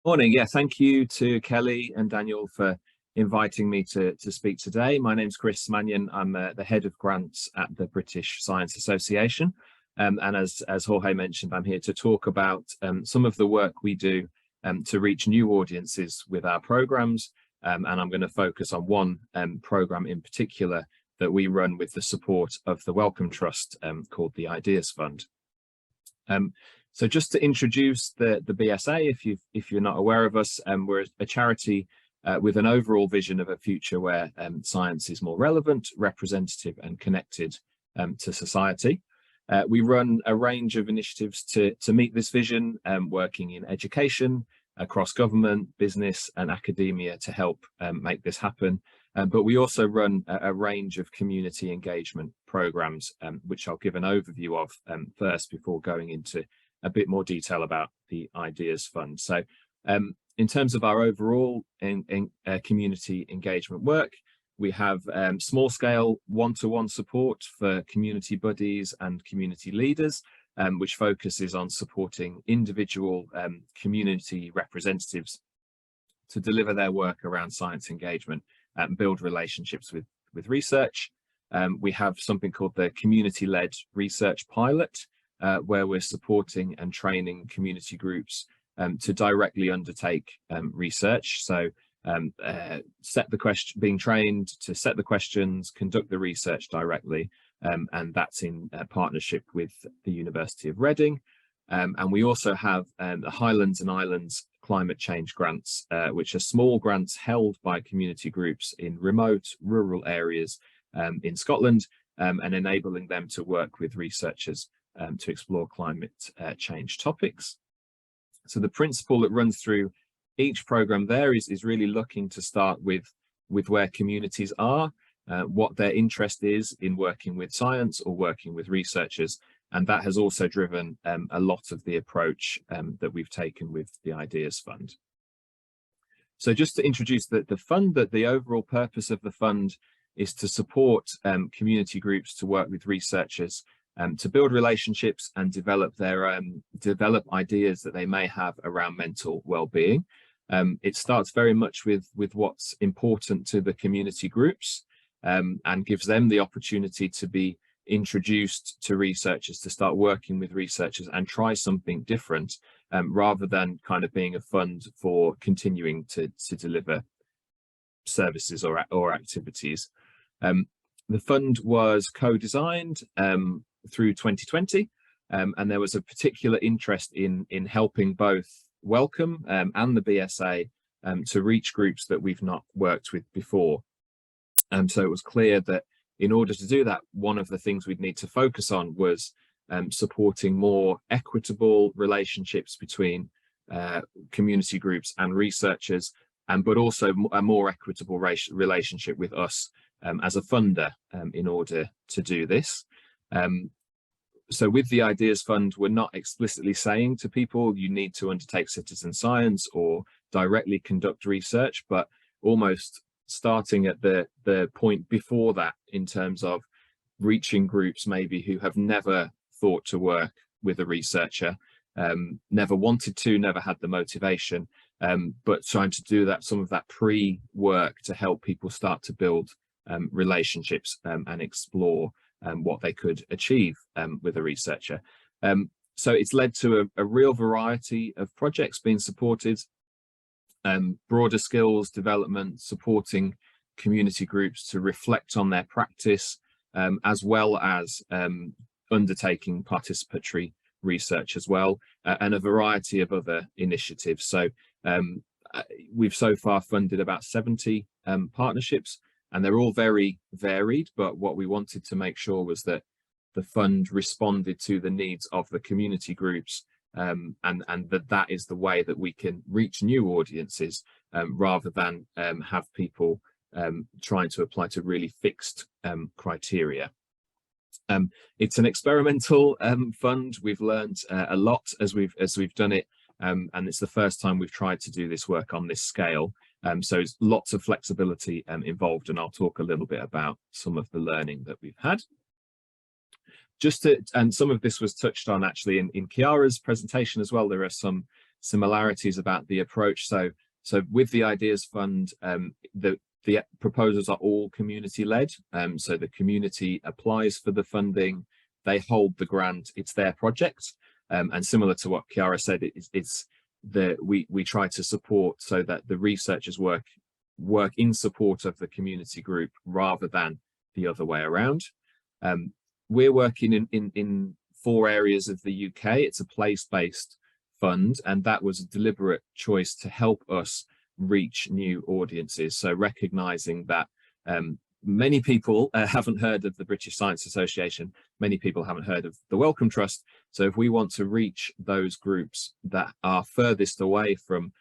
Morning. Yeah, thank you to Kelly and Daniel for inviting me to speak today. My name's Chris Manion. I'm the head of grants at the British Science Association. And as Jorge mentioned, I'm here to talk about some of the work we do to reach new audiences with our programs. And I'm going to focus on one program in particular that we run with the support of the Wellcome Trust called the Ideas Fund. So just to introduce the BSA, if you're not aware of us, we're a charity with an overall vision of a future where science is more relevant, representative and connected to society. We run a range of initiatives to meet this vision, working in education, across government, business and academia to help make this happen. But we also run a range of community engagement programs, which I'll give an overview of first before going into a bit more detail about the Ideas Fund. So in terms of our overall community engagement work, we have small scale one-to-one support for community buddies and community leaders, which focuses on supporting individual community representatives to deliver their work around science engagement and build relationships with research. We have something called the community-led research pilot, where we're supporting and training community groups to directly undertake research. So being trained to set the questions, conduct the research directly, and that's in partnership with the University of Reading. And we also have the Highlands and Islands climate change grants, which are small grants held by community groups in remote rural areas in Scotland, and enabling them to work with researchers to explore climate change topics. So the principle that runs through each program there is really looking to start with where communities are, what their interest is in working with science or working with researchers. And that has also driven a lot of the approach that we've taken with the Ideas Fund. So just to introduce the fund, that the overall purpose of the fund is to support community groups to work with researchers to build relationships and develop ideas that they may have around mental well-being. It starts very much with what's important to the community groups, and gives them the opportunity to be introduced to researchers, to start working with researchers and try something different, rather than kind of being a fund for continuing to deliver services or activities. The fund was co-designed through 2020, and there was a particular interest in helping both Wellcome and the BSA to reach groups that we've not worked with before. So it was clear that in order to do that, one of the things we'd need to focus on was supporting more equitable relationships between community groups and researchers, but also a more equitable relationship with us as a funder in order to do this. So with the Ideas Fund, we're not explicitly saying to people you need to undertake citizen science or directly conduct research, but almost starting at the point before that in terms of reaching groups maybe who have never thought to work with a researcher, never wanted to, never had the motivation, but trying to do some of that pre-work to help people start to build relationships and explore what they could achieve with a researcher. So it's led to a real variety of projects being supported, broader skills development, supporting community groups to reflect on their practice, as well as undertaking participatory research as well, and a variety of other initiatives. So we've so far funded about 70 partnerships, and they're all very varied, but what we wanted to make sure was that the fund responded to the needs of the community groups, and that is the way that we can reach new audiences, rather than have people trying to apply to really fixed criteria. It's an experimental fund. We've learned a lot as we've done it, and it's the first time we've tried to do this work on this scale. So there's lots of flexibility involved, and I'll talk a little bit about some of the learning that we've had. And some of this was touched on actually in Chiara's presentation as well. There are some similarities about the approach. So with the Ideas Fund, the proposals are all community led. So the community applies for the funding, they hold the grant, it's their project. And similar to what Chiara said, we try to support so that the researchers work in support of the community group rather than the other way around. We're working in 4 areas of the UK. It's a place-based fund, and that was a deliberate choice to help us reach new audiences. So recognizing that many people haven't heard of the British Science Association, many people haven't heard of the Wellcome Trust. So if we want to reach those groups that are furthest away from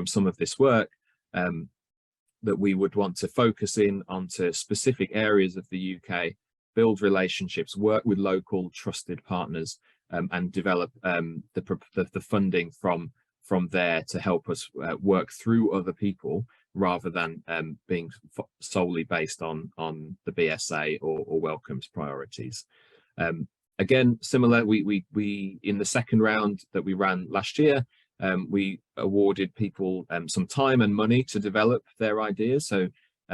some of this work, that we would want to focus in onto specific areas of the UK, build relationships, work with local trusted partners, and develop the funding from there to help us work through other people rather than being solely based on the BSA or Wellcome's priorities. Again, similar, we in the second round that we ran last year, we awarded people some time and money to develop their ideas. So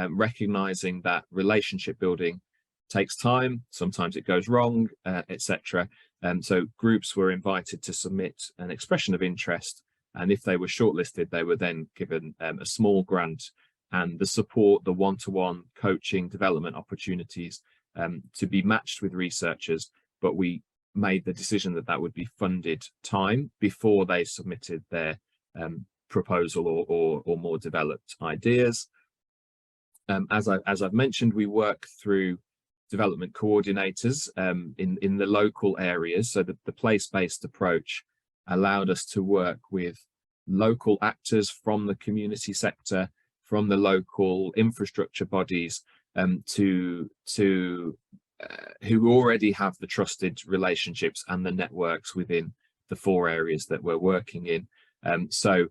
recognizing that relationship building takes time, sometimes it goes wrong, etc. So groups were invited to submit an expression of interest, and if they were shortlisted, they were then given a small grant and the support, the one-to-one coaching development opportunities to be matched with researchers. But we made the decision that would be funded time before they submitted their proposal or more developed ideas. As I've mentioned, we work through development coordinators in the local areas. So the place-based approach allowed us to work with local actors from the community sector, from the local infrastructure bodies, who already have the trusted relationships and the networks within the 4 areas that we're working in. So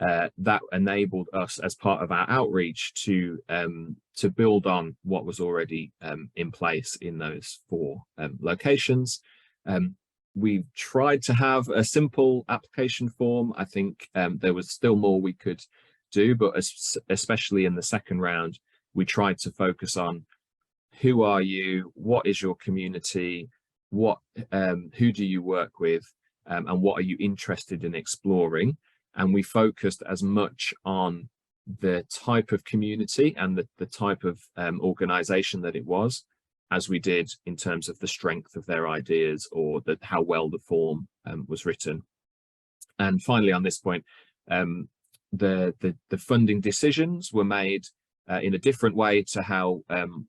that enabled us as part of our outreach to build on what was already in place in those 4 locations. We tried to have a simple application form. I think there was still more we could do, but especially in the second round, we tried to focus on who are you, what is your community, who do you work with, and what are you interested in exploring. And we focused as much on the type of community and the type of organization that it was, as we did in terms of the strength of their ideas or how well the form was written. And finally, on this point, the funding decisions were made in a different way to how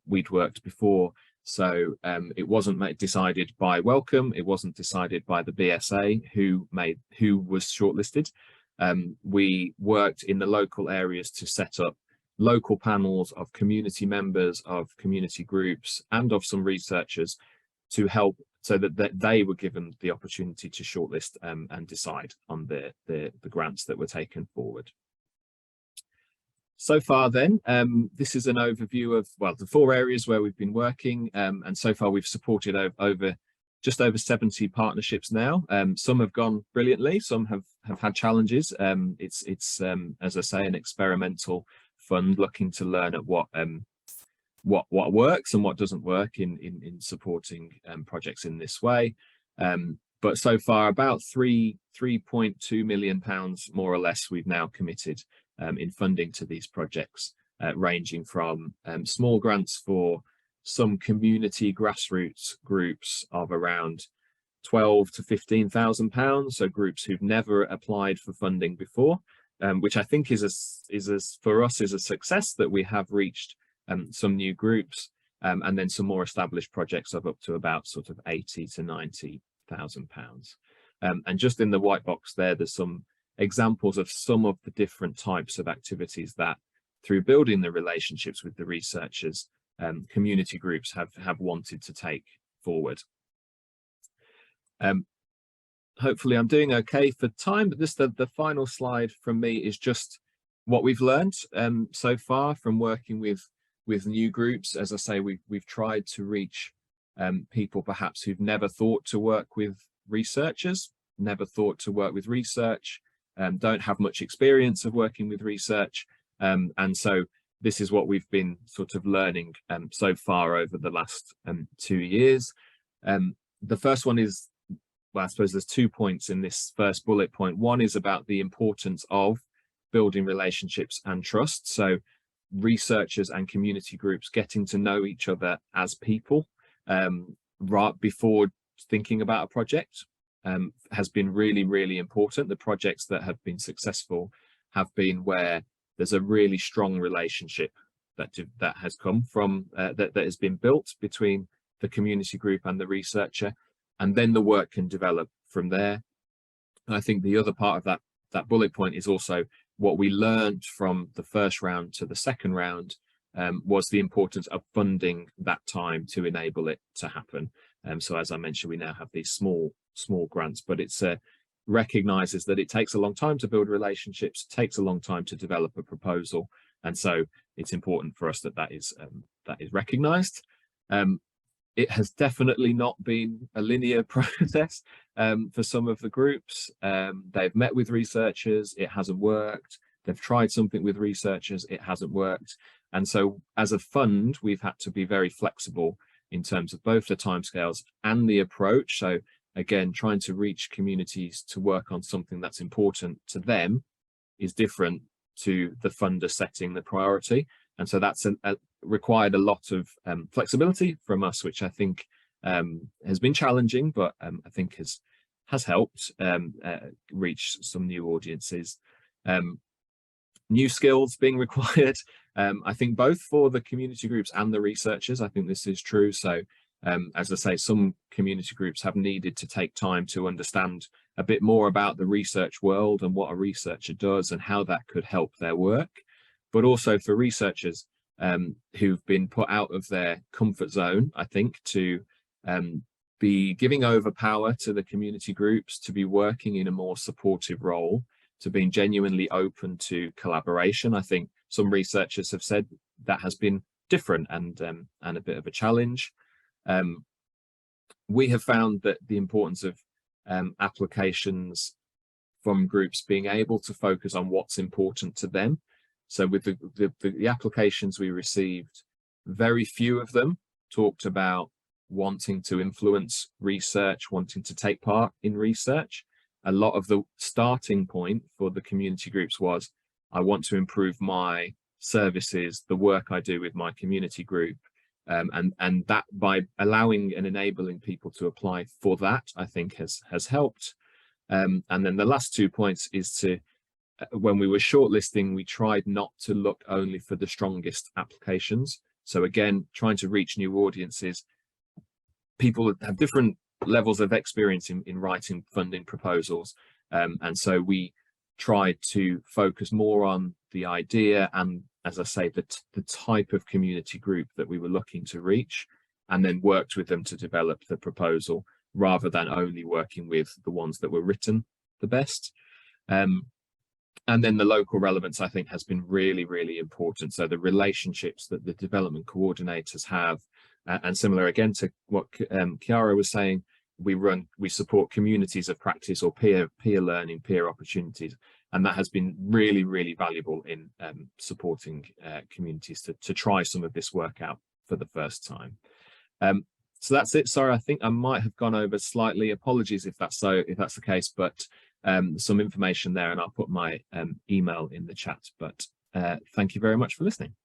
we'd worked before. So it wasn't decided by Wellcome, it wasn't decided by the BSA who was shortlisted. We worked in the local areas to set up local panels of community members, of community groups, and of some researchers to help so that they were given the opportunity to shortlist and decide on the grants that were taken forward. So far then, this is an overview of, well, the 4 areas where we've been working, and so far we've supported just over 70 partnerships now. Some have gone brilliantly, some have had challenges. It's as I say, an experimental fund looking to learn at what works and what doesn't work in supporting projects in this way. But so far about £3.2 million more or less we've now committed in funding to these projects, ranging from small grants for some community grassroots groups of around £12,000 to £15,000, so groups who've never applied for funding before, which I think for us is a success that we have reached some new groups, and then some more established projects of up to about sort of £80,000 to £90,000. And just in the white box there's some examples of some of the different types of activities that, through building the relationships with the researchers, community groups have wanted to take forward. Hopefully I'm doing okay for time, but the final slide from me is just what we've learned so far from working with new groups. As I say, we've tried to reach people perhaps who've never thought to work with researchers, never thought to work with research, don't have much experience of working with research. And so this is what we've been sort of learning so far over the last 2 years. The first one is, well, I suppose there's 2 points in this first bullet point. One is about the importance of building relationships and trust. So researchers and community groups getting to know each other as people right before thinking about a project has been really, really important. The projects that have been successful have been where there's a really strong relationship that has come from that has been built between the community group and the researcher, and then the work can develop from there. And I think the other part of that bullet point is also what we learned from the first round to the second round was the importance of funding that time to enable it to happen. So as I mentioned, we now have these small grants, but it's recognizes that it takes a long time to build relationships, takes a long time to develop a proposal, and so it's important for us that is recognized. It has definitely not been a linear process for some of the groups. They've met with researchers, it hasn't worked. They've tried something with researchers, it hasn't worked. And so as a fund, we've had to be very flexible in terms of both the timescales and the approach. So again, trying to reach communities to work on something that's important to them is different to the funder setting the priority. And so that's required a lot of flexibility from us, which I think has been challenging, but I think has helped reach some new audiences. New skills being required, I think both for the community groups and the researchers. I think this is true. So as I say, some community groups have needed to take time to understand a bit more about the research world and what a researcher does and how that could help their work. But also for researchers who've been put out of their comfort zone, I think, to be giving over power to the community groups, to be working in a more supportive role, to being genuinely open to collaboration. I think some researchers have said that has been different and a bit of a challenge. We have found that the importance of applications from groups being able to focus on what's important to them. So with the applications we received, very few of them talked about wanting to influence research, wanting to take part in research. A lot of the starting point for the community groups was, I want to improve my services, the work I do with my community group. And that by allowing and enabling people to apply for that, I think has helped. And then the last 2 points is to, when we were shortlisting, we tried not to look only for the strongest applications. So again, trying to reach new audiences. People have different levels of experience in writing funding proposals. And so we tried to focus more on the idea and, as I say, the type of community group that we were looking to reach, and then worked with them to develop the proposal rather than only working with the ones that were written the best. And then the local relevance, I think, has been really, really important. So the relationships that the development coordinators have, and similar again to what Chiara was saying, we support communities of practice or peer learning, peer opportunities, and that has been really, really valuable in supporting communities to try some of this work out for the first time. So that's it. Sorry, I think I might have gone over slightly. Apologies if that's the case, but some information there, and I'll put my email in the chat. But thank you very much for listening.